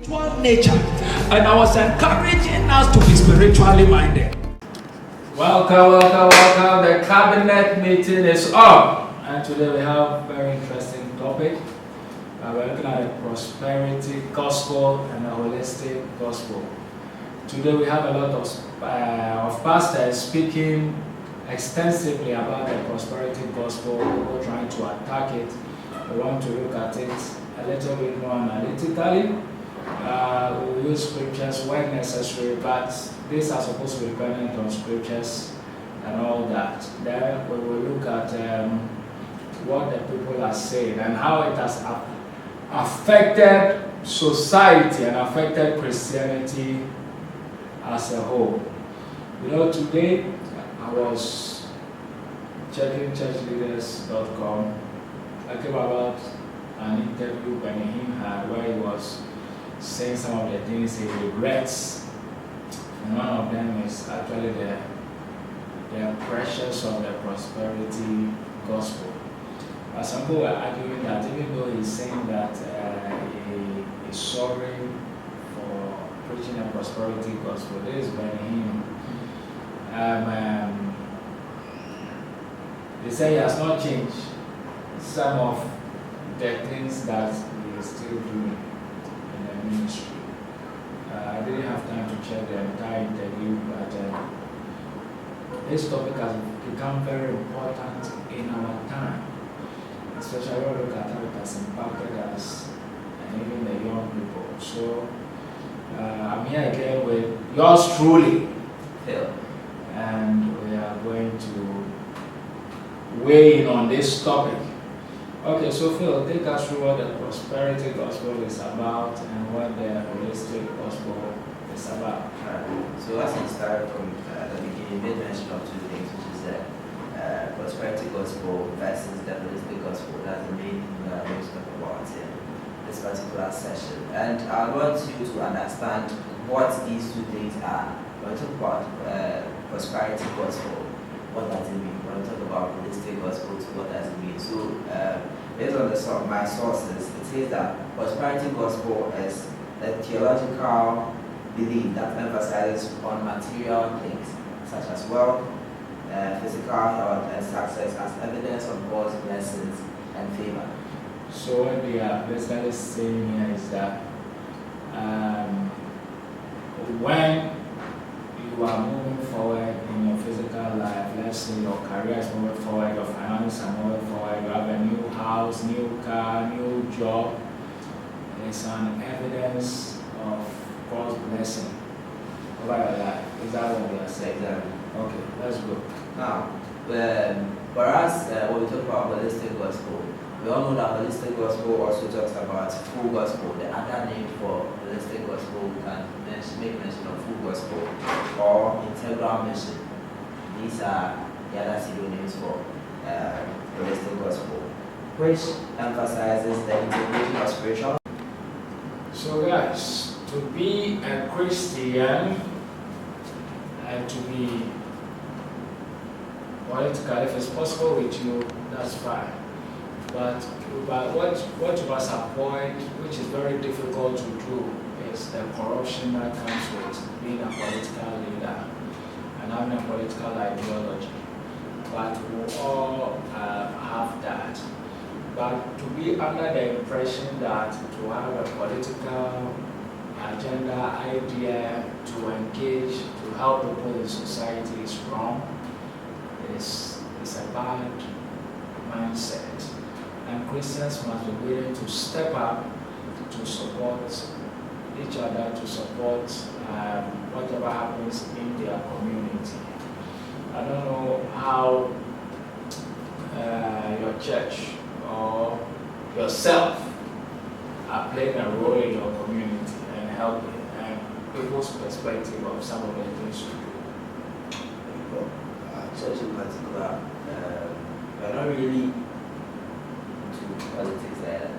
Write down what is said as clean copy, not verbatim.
spiritual nature, and I was encouraging us to be spiritually minded. Welcome. The cabinet meeting is up, and today we have a very interesting topic. We're looking at the prosperity gospel and the holistic gospel. Today we have a lot of pastors speaking extensively about the prosperity gospel. We're trying to attack it. We want to look at it a little bit more analytically. We'll use scriptures when necessary, but these are supposed to be dependent on scriptures and all that. Then we will look at what the people are saying and how it has affected society and affected Christianity as a whole. You know, today I was checking churchleaders.com. I came about an interview Benny Hinn had where he was saying some of the things he regrets, and one of them is actually the pressures of the prosperity gospel. But some people were arguing that even though he's saying that he is sorry for preaching a prosperity gospel, this is Benny Hinn. They say he has not changed some of the things that he is still doing in the ministry. I didn't have time to check the entire interview, but this topic has become very important in our time, especially when we look at how it has impacted us and even the young people. So I'm here again with yours truly, Phil, and we are going to weigh in on this topic. Okay, so Phil, take us through what the prosperity gospel is about and what the holistic gospel is about. So as we start from the beginning, we mentioned of two things, which is the prosperity gospel versus the holistic gospel. That's the main thing that I was talking about in this particular session. And I want you to understand what these two things are. When we talk about prosperity gospel, what does it mean? When we talk about holistic gospel, what does it mean? So based on my sources, it says that prosperity gospel is a theological belief that emphasizes on material things such as wealth, physical health, and success as evidence of God's blessings and favor. So what they are basically saying here is that when you are moving forward in your physical life, let's say your career is moving forward, your finances are moving forward, you have a new house, new car, new job, it's an evidence of God's blessing over your life. Is that what we are saying? Exactly. Okay, let's go. Now, whereas when we talk about holistic gospel, we all know that holistic gospel also talks about full gospel. The other name for holistic gospel, we can make mention of full gospel or integral mission. These are the other synonyms for holistic gospel, which emphasizes the integration of spiritual. So guys, to be a Christian and to be political, if it's possible with you, that's fine. But what you must avoid, which is very difficult to do, is the corruption that comes with being a political leader and having a political ideology. But we all have that. But to be under the impression that to have a political agenda, idea, to engage, to help people in society is wrong, is a bad mindset. And Christians must be willing to step up to support each other, to support whatever happens in their community. I don't know how your church or yourself are playing a role in your community and helping and people's perspective of some of the things you do. Church in particular, we are not really into politics like that.